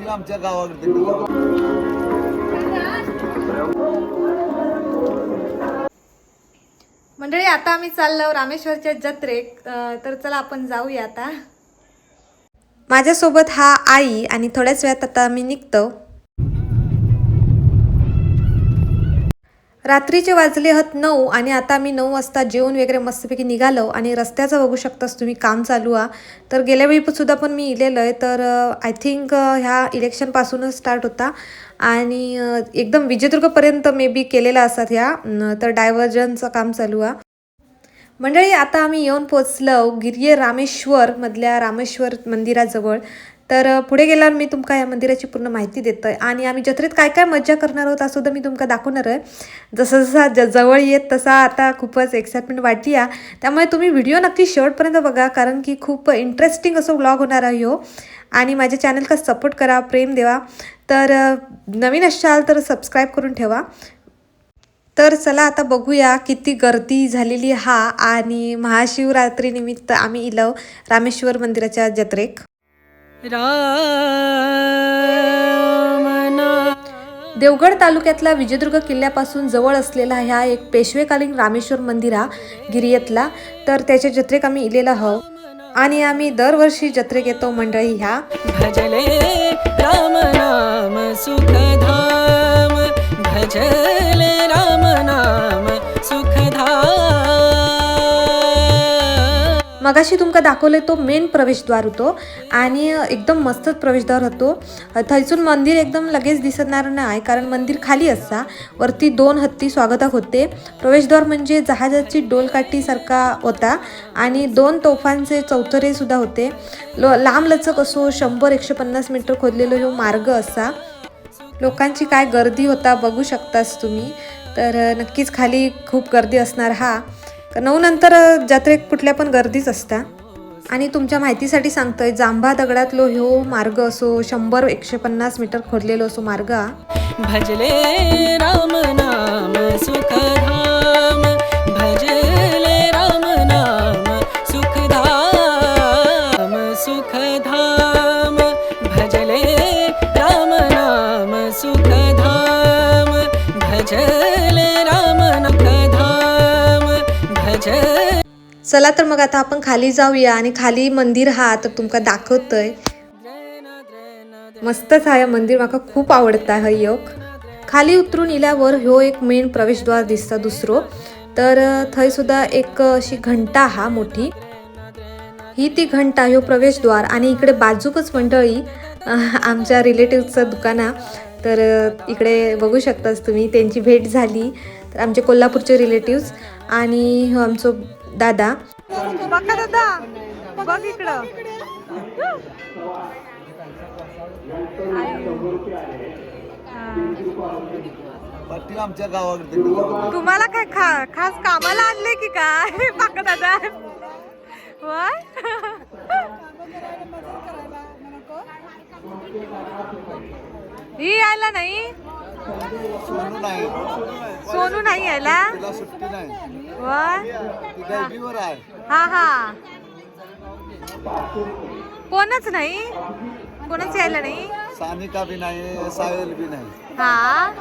आमच्या गावाकडे. मंडळी आता आम्ही चाललो रामेश्वरच्या जत्रेक, तर चला आपण जाऊया आता. माझ्यासोबत हा आई आणि थोड्याच वेळात आता आम्ही निघतो. रात्रीचे वाजले आहेत 9 आणि आता आम्ही 9 वाजता जेवण वगैरे मस्तपैकी निघालो आणि रस्त्याचं बघू शकतास तुम्ही काम चालू आहे. तर गेल्या वेळी सुद्धा पण मी इलेलं आहे, तर आय थिंक ह्या इलेक्शनपासूनच स्टार्ट होता आणि एकदम विजयदुर्गपर्यंत मे बी केलेला असतात ह्या. तर डायव्हर्जनचं काम चालू आहे. मंडळी आता आम्ही येऊन पोचलो गिर्ये रामेश्वर मधल्या रामेश्वर मंदिराजवळ. तर पुढे गेल्यावर मी तुमका या मंदिराची पूर्ण माहिती देतो आहे आणि आम्ही जत्रेत काय काय मज्जा करणार आहोत असुद्धा मी तुमका दाखवणार आहे. जसं जसा जवळ येत तसा आता खूपच एक्साइटमेंट वाटली आहे. त्यामुळे तुम्ही व्हिडिओ नक्की शेवटपर्यंत बघा, कारण की खूप इंटरेस्टिंग असं व्लॉग होणार आहे हो. आणि माझ्या चॅनलला सपोर्ट करा, प्रेम देवा. तर नवीन असाल तर सबस्क्राईब करून ठेवा. तर चला आता बघूया किती गर्दी झालेली हा आणि महाशिवरात्रीनिमित्त आम्ही इलो रामेश्वर मंदिराच्या जत्रेक. देवगड तालुक्यातला विजयदुर्ग किल्ल्यापासून जवळ असलेला ह्या एक पेशवेकालीन रामेश्वर मंदिर हा गिरियतला. तर त्याच्या जत्रेक आम्ही इलेला आहो आणि आम्ही दरवर्षी जत्रेक येतो मंडळी ह्या. भजले राम नाम सुखधाम, भजले राम नाम सुखधाम. मगाशी तुमका दाखवले तो मेन प्रवेशद्वार होतो आणि एकदम मस्तच प्रवेशद्वार होतो. थैसून मंदिर एकदम लगेच दिसणार नाही, कारण मंदिर खाली असता. वरती 2 हत्ती स्वागताक होते. प्रवेशद्वार म्हणजे जहाजाची डोलकाठीसारखा होता आणि 2 तोफांचे चौथरे सुद्धा होते. लांब लचक असो 100-150 मीटर खोदलेलो ह्यो मार्ग असा. लोकांची काय गर्दी होता बघू शकतास तुम्ही. तर नक्कीच खाली खूप गर्दी असणार हा. 9 नंतर जत्रेत कुठल्या पण गर्दीच असता. आणि तुमच्या माहितीसाठी सांगतोय, जांभा दगडातलो ह्यो मार्ग असो 100-150 मीटर खोदलेलो असो मार्ग. भजले राम नाम सुखधाम, भजले राम नाम सुखधाम, सुखधाम. भजले राम नाम सुखधाम, भजले राम सुखधाम, भजले. चला तर मग आता आपण खाली जाऊया आणि खाली मंदिर हा तर तुमका दाखवतोय. मस्तच आहे मंदिर, माका खूप आवडता हा योग. खाली उतरून इल्यावर ह्यो एक मेन प्रवेशद्वार दिसता दुसरो. तर थंय सुद्धा एक अशी घंटा हा मोठी, ही ती घंटा ह्यो प्रवेशद्वार. आणि इकडे बाजूकच मंडळी आमच्या रिलेटिव्हचं दुकान आहे. तर इकडे बघू शकताच तुम्ही त्यांची भेट झाली. तर आमचे कोल्हापूरचे रिलेटिव्स आणि आमचं दादा. बघा दादा, बघ इकडं. आमच्या गावाकडे. तुम्हाला काय खास कामाला आणले की काय बाका दादा? होय. ही यायला नाही, सोनू नाही यायला. सुट्टी नाही. होय. हा हा, कोणच नाही, कोणच यायला नाही. सानिका बी नाही, सायल बी नाही. हा.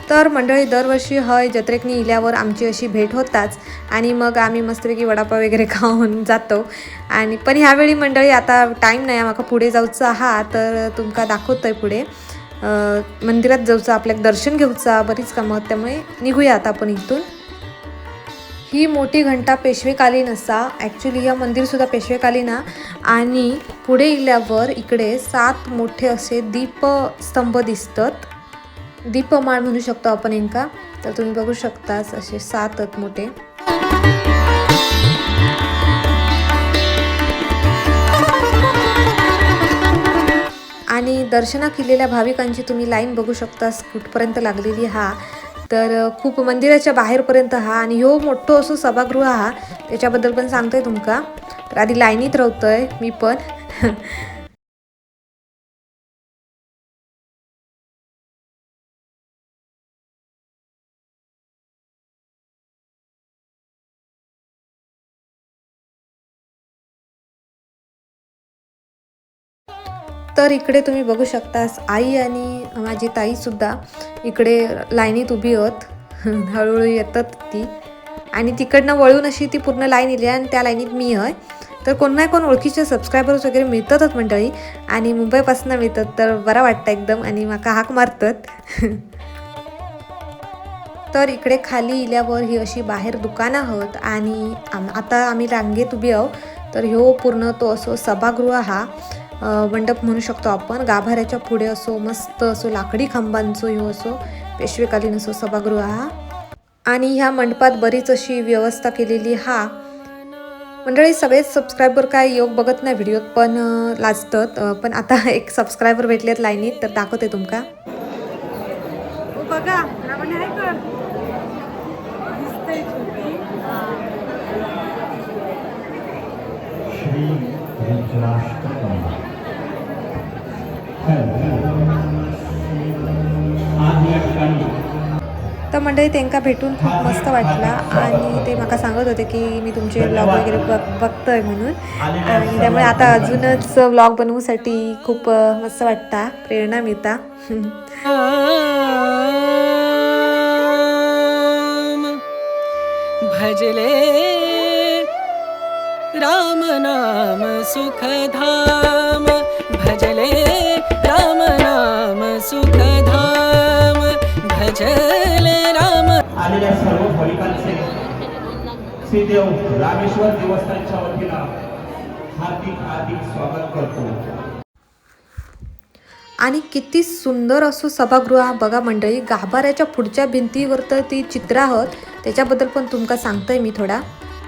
तर मंडळी दरवर्षी हय जत्रेकनी इल्यावर आमची अशी भेट होताच आणि मग आम्ही मस्तपैकी वडापाव वगैरे खाऊन जातो. आणि पण ह्यावेळी मंडळी आता टाईम नाही, आम्हाला पुढे जाऊचं हा. तर तुमका दाखवतोय पुढे मंदिरात जाऊचं, आपल्याला दर्शन घेऊचा, बरीच कामं, त्यामुळे निघूया आता आपण इथून. ही मोठी घंटा पेशवेकालीन असा. ॲक्च्युली या मंदिरसुद्धा पेशवेकालीन आणि पुढे इल्यावर इकडे 7 मोठे असे दीपस्तंभ दिसतात. दीपमाळ म्हणू शकतो आपण यांका. तर तुम्ही बघू शकताच असे 7 आहेत मोठे. आणि दर्शना केलेल्या भाविकांची तुम्ही लाईन बघू शकता कुठपर्यंत लागलेली हा. तर खूप मंदिराच्या बाहेरपर्यंत हा. आणि ह्यो मोठं असं सभागृह हा, त्याच्याबद्दल पण सांगतोय तुमका. तर आधी लाईनीत राहतोय मी पण. तर इकडे तुम्ही बघू शकतास आई आणि माझी ताईसुद्धा इकडे लाईनीत उभी आहोत. हळूहळू येतात ती आणि तिकडनं वळून अशी ती पूर्ण लाईन इली आणि त्या लाईनीत मी आहे. तर कोण नाही कोण ओळखीचे सबस्क्रायबर्स वगैरे मिळतातच मंडळी आणि मुंबईपासून मिळतात तर बरं वाटतं एकदम आणि माका हाक मारतात. तर इकडे खाली इल्यावर ही अशी बाहेर दुकानं आहोत आणि आता आम्ही रांगेत उभी आहोत. तर ह्यो पूर्ण तो असो सभागृह हा मंडप म्हणू शकतो आपण. गाभाऱ्याच्या पुढे असो मस्त असो लाकडी खांबांचो ह्यो असो पेशवेकालीन असो सभागृह हा आणि ह्या मंडपात बरीच अशी व्यवस्था केलेली हा. मंडळी सगळेच सबस्क्रायबर काय योग बघत नाही व्हिडिओत पण लाजतात. पण आता एक सबस्क्रायबर भेटलेत लाईनीत तर दाखवते तुमका. बघा तर मंडळी त्यांना भेटून खूप मस्त वाटला आणि ते मला सांगत होते की मी तुमचे व्लॉग वगैरे बघतोय म्हणून आणि त्यामुळे आता अजूनच व्लॉग बनवण्यासाठी खूप मस्त वाटता प्रेरणा मिळता. भजले राम नाम सुखधाम भजले राम नाम सुखधाम भजले राम. आलेल्या सर्व भाविकांचे श्रीदेव रामेश्वर देवस्थानच्या वतीनं हार्दिक हार्दिक स्वागत करतो. आणि किती सुंदर असो सभागृह बघा मंडळी. गाभाऱ्याच्या पुढच्या भिंतीवर तर ती चित्र आहोत त्याच्याबद्दल पण तुमका सांगतोय मी थोडा.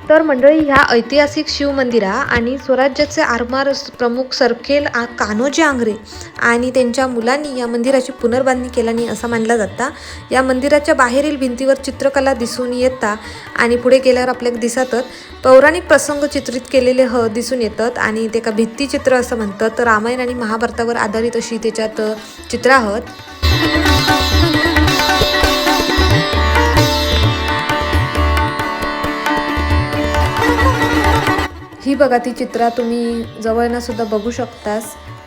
तर मंडळी ह्या ऐतिहासिक शिव मंदिरा आणि स्वराज्याचे आरमार प्रमुख सरखेल कान्होजी आंग्रे आणि त्यांच्या मुलांनी या मंदिराची पुनर्बांधणी केल्याने असं मानलं जातं. या मंदिराच्या बाहेरील भिंतीवर चित्रकला दिसून येतात आणि पुढे गेल्यावर आपल्याला दिसतच पौराणिक प्रसंग चित्रित केलेले दिसून येतात आणि ते का भित्तीचित्र असं म्हणतात. तर रामायण आणि महाभारतावर आधारित अशी त्याच्यात चित्र आहोत. ही बघा ती चित्र तुम्ही जवळनं सुद्धा बघू शकतास.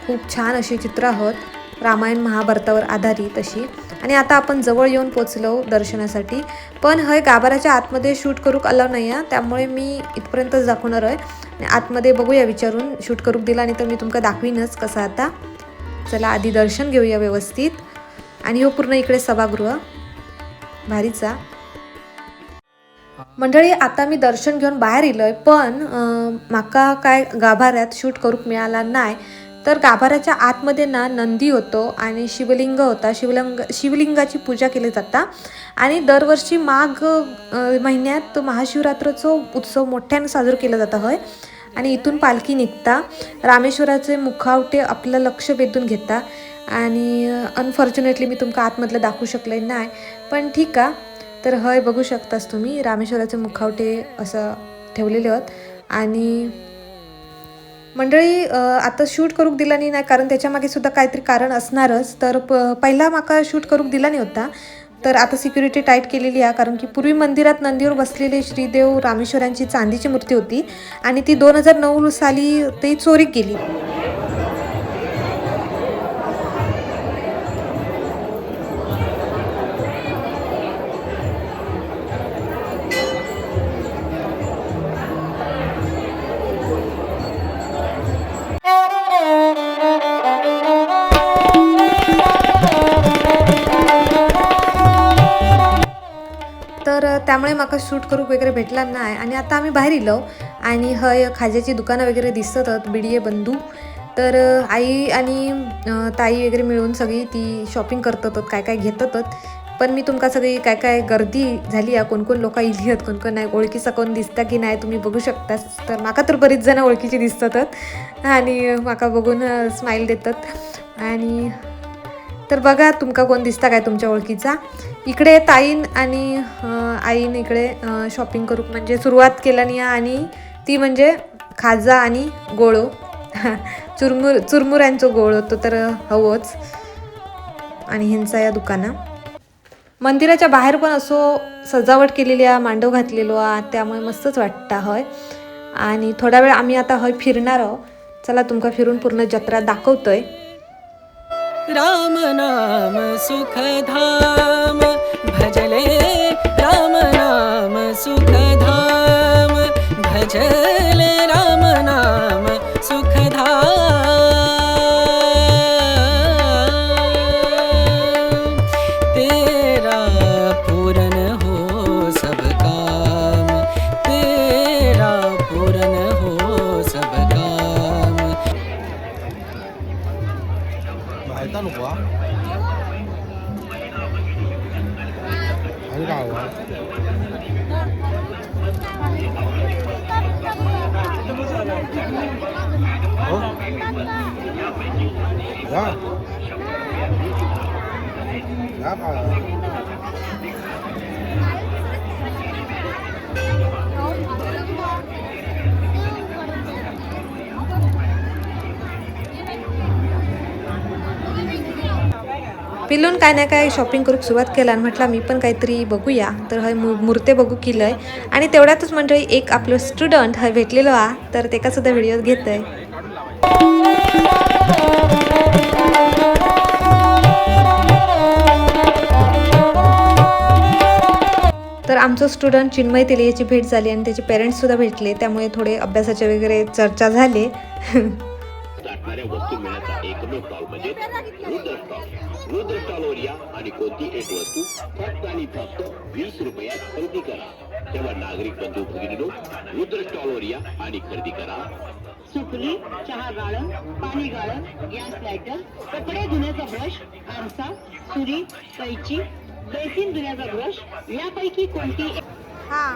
खूप छान अशी चित्र आहोत रामायण महाभारतावर आधारित अशी. आणि आता आपण जवळ येऊन पोचलो दर्शनासाठी पण हय गाभाऱ्याच्या आतमध्ये शूट करूक अलाव नाही आहे त्यामुळे मी इथपर्यंतच दाखवणार आहे आणि आतमध्ये बघूया विचारून शूट करूक दिला नाही तर मी तुमका दाखवीनच कसं. आता चला आधी दर्शन घेऊया व्यवस्थित. आणि हो पूर्ण इकडे सभागृह भारीचा. मंडळी आता मी दर्शन घेऊन बाहेर इलोय पण माका काय गाभाऱ्यात शूट करूक मिळाला नाही. तर गाभाऱ्याच्या आतमध्ये ना नंदी होतो आणि शिवलिंग होता. शिवलिंगाची पूजा केली जाता आणि दरवर्षी माघ महिन्यात महाशिवरात्रीचा उत्सव मोठ्याने साजरा केला जाता होय. आणि इथून पालखी निघता रामेश्वराचे मुखावटे आपलं लक्ष वेधून घेता आणि अनफॉर्च्युनेटली मी तुमका आतमधलं दाखवू शकले नाही पण ठीक आहे. तर हय बघू शकतास तुम्ही रामेश्वराचे मुखावटे असं ठेवलेले आहेत. आणि मंडळी आता शूट करूक दिला नाही कारण त्याच्यामागे सुद्धा काहीतरी कारण असणारच. तर पहिला माका शूट करूक दिला नाही होता तर आता सिक्युरिटी टाईट केलेली आहे कारण की पूर्वी मंदिरात नंदीवर बसलेले श्रीदेव रामेश्वरांची चांदीची मूर्ती होती आणि ती 2009 साली ती चोरीक गेली. तर त्यामुळे माका शूट करूक वगैरे भेटला नाही आणि आता आम्ही बाहेर इलो आणि हय खाज्याची दुकानं वगैरे दिसतात बिडिये बंधू. तर आई आणि ताई वगैरे मिळून सगळी ती शॉपिंग करतात काय काय घेतात. पण मी तुमका सगळी काय काय गर्दी झाली आहे कोण कोण लोक इली आहेत कोण कोण नाही ओळखीचा कोण दिसता की नाही तुम्ही बघू शकता. तर माका तर बरीच जण ओळखीची दिसतात आणि माका बघून स्माईल देतात. आणि तर बघा तुमका कोण दिसता काय तुमच्या ओळखीचा. इकडे ताईन आणि आईन इकडे शॉपिंग करूक म्हणजे सुरुवात केल्यानी आणि ती म्हणजे खाजा आणि गोळो चुरमुऱ्यांचं गोळो तो तर हवंच. आणि ह्यांचा या दुकाना मंदिराच्या बाहेर पण असो सजावट केलेली आहे मांडव घातलेलो आहे त्यामुळे मस्तच वाटतं हय. आणि थोडा वेळ आम्ही आता हय फिरणार आहोत. चला तुमका फिरून पूर्ण जत्रा दाखवतोय. राम नाम सुखधाम भजले राम नाम सुखधाम भजले राम नाम सुखधाम तेरा पूरन हो सब काम तेरा पूरन हो सब काम माहिती नको आणि काय पिल्लून काय ना काय शॉपिंग करूक सुरुवात केला आणि म्हटलं मी पण काहीतरी बघूया तर हय मूर्ते बघू केलंय आणि तेवढ्यातच मंडळी एक आपलं स्टुडंट हय भेटलेलो हा तर तेका सुद्धा व्हिडिओ घेतय. तर आमचं स्टुडंट चिन्मय तेली याची भेट झाली आणि त्याचे पेरेंट्स सुद्धा भेटले त्यामुळे थोडे अभ्यासाचे वगैरे चर्चा झाले. गाठणाऱ्या वस्तू मिळण्याचा एकमेव स्टॉल म्हणजे रुद्र स्टॉल. रुद्र स्टॉलवर या आणि कोणती एक वस्तू फक्त आणि फक्त 20 रुपयात खरेदी करा. तेव्हा नागरिक बंधू भगिनीनो रुद्र स्टॉलवर या आणि खरेदी करा. सुकली, चहा गाळण, पाणी गाळण, गॅस लायटर, कपडे धुण्याचा ब्रश, आरसा, सुरी, कैची, बेसिन धुण्याचा ब्रश यापैकी कोणती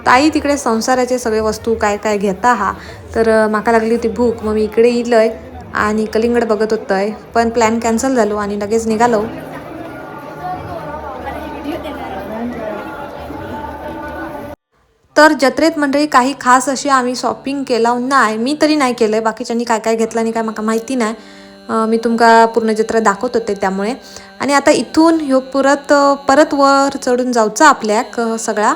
ताई तिकडे संसाराचे सगळे वस्तू काय काय घेता हा तर माका लागली होती भूक मग मी इकडे इलय आणि कलिंगड बघत होतंय पण प्लॅन कॅन्सल झालो आणि लगेच निघालो. तर जत्रेत मंडळी काही खास अशी आम्ही शॉपिंग केला नाही मी तरी नाही केलंय बाकीच्यांनी काय काय घेतलं आणि काय मला माहिती नाही. मी तुमका पूर्ण जत्रा दाखवत होते त्यामुळे आणि आता इथून ह्यो परत वर चढून जाऊचा आपल्याक सगळा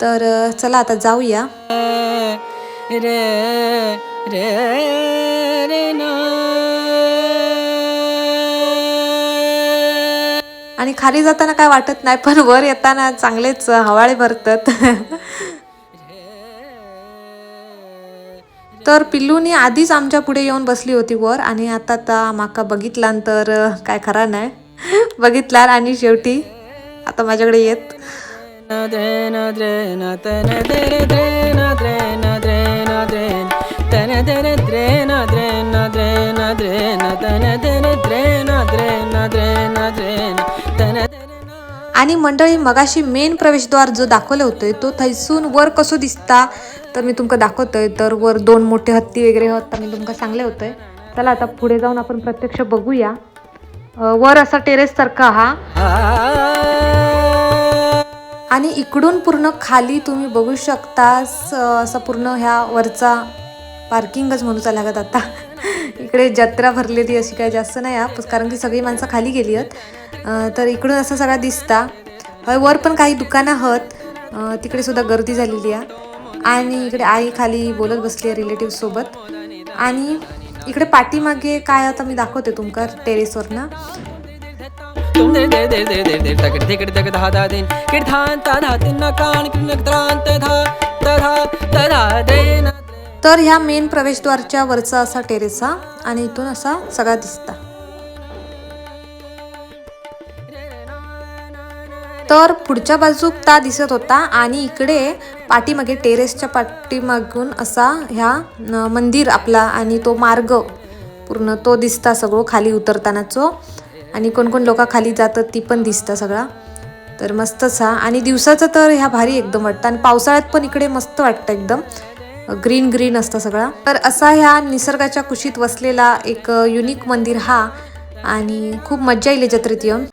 तर चला आता जाऊया. रे रे रे ना आणि खाली जाताना काय वाटत नाही पण वर येताना चांगलेच हवाळे भरतात. तर पिल्लूनी आधीच आमच्या पुढे येऊन बसली होती वर आणि आता माका बघितल्यानंतर काय खरा नाही बघितला आणि शेवटी आता माझ्याकडे येत. आणि मंडळी मगाशी मेन प्रवेशद्वार जो दाखवलं होतं तो थैसून वर कसो दिसता तर मी तुमका दाखवतोय. तर वर 2 मोठे हत्ती वगैरे होत मी तुमका सांगले होते. चला आता पुढे जाऊन आपण प्रत्यक्ष बघूया. वर असा टेरेस सारखा हा आणि इकडून पूर्ण खाली तुम्ही बघू शकता असं पूर्ण ह्या वरचा पार्किंगच म्हणूचा लागत. आता इकडे जत्रा भरलेली अशी काय जास्त नाही हा कारण की सगळी माणसं खाली गेली आहेत. तर इकडून असं सगळा दिसता. वर पण काही दुकानं आहेत तिकडे सुद्धा गर्दी झालेली आहे आणि इकडे आई खाली बोलत बसली आहे रिलेटिव्ह सोबत आणि इकडे पाठीमागे काय आता मी दाखवते तुमका टेरेसवर ना. तर ह्या मेन प्रवेशद्वारच्या वरचा असा टेरेस हा आणि इथून असा सगळा दिसता. तर पुढच्या बाजूक ता दिसत होता आणि इकडे पाठीमागे टेरेसच्या पाठीमागून असा ह्या मंदिर आपला आणि तो मार्ग पूर्ण तो दिसता सगळं खाली उतरतानाचो आणि कोण कोण लोक खाली जातात ती पण दिसता सगळा. तर मस्तच हा आणि दिवसाचं तर ह्या भारी एकदम वाटतं आणि पावसाळ्यात पण इकडे मस्त वाटतं एकदम ग्रीन ग्रीन असतं सगळा. तर असा ह्या निसर्गाच्या कुशीत वसलेला एक युनिक मंदिर हा आणि खूप मज्जा येईल जत्रेत येऊन.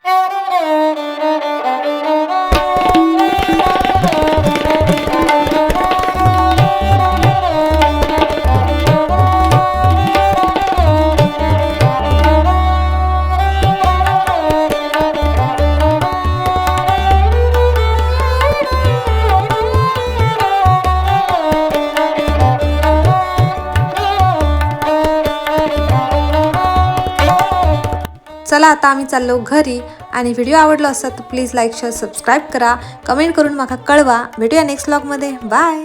चला आता आम्ही चाललो घरी आणि व्हिडिओ आवडला असेल तर प्लीज लाईक शेअर सबस्क्राईब करा, कमेंट करून मला कळवा. भेटूया नेक्स्ट व्लॉगमध्ये. बाय.